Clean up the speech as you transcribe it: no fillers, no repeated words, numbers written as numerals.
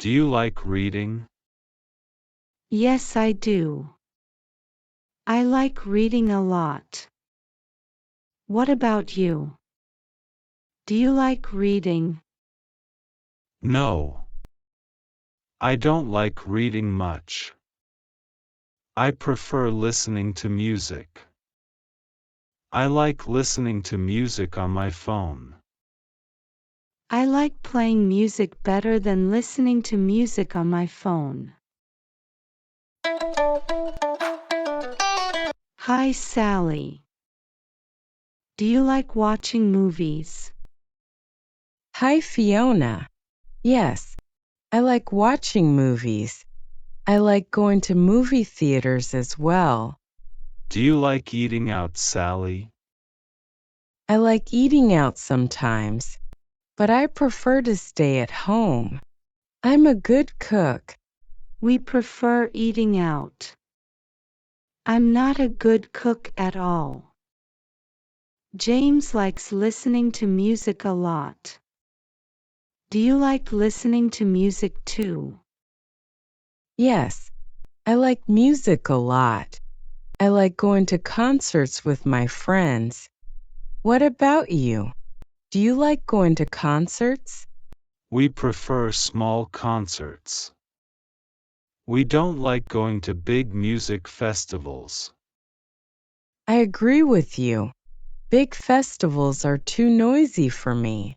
Do you like reading? Yes, I do. I like reading a lot. What about you? Do you like reading? No. I don't like reading much. I prefer listening to music. I like listening to music on my phone. I like playing music better than listening to music on my phone. Hi, Sally. Do you like watching movies? Hi, Fiona. Yes, I like watching movies. I like going to movie theaters as well. Do you like eating out, Sally? I like eating out sometimes, but I prefer to stay at home. I'm a good cook. We prefer eating out. I'm not a good cook at all. James likes listening to music a lot. Do you like listening to music too? Yes, I like music a lot. I like going to concerts with my friends. What about you? Do you like going to concerts? We prefer small concerts. We don't like going to big music festivals. I agree with you. Big festivals are too noisy for me.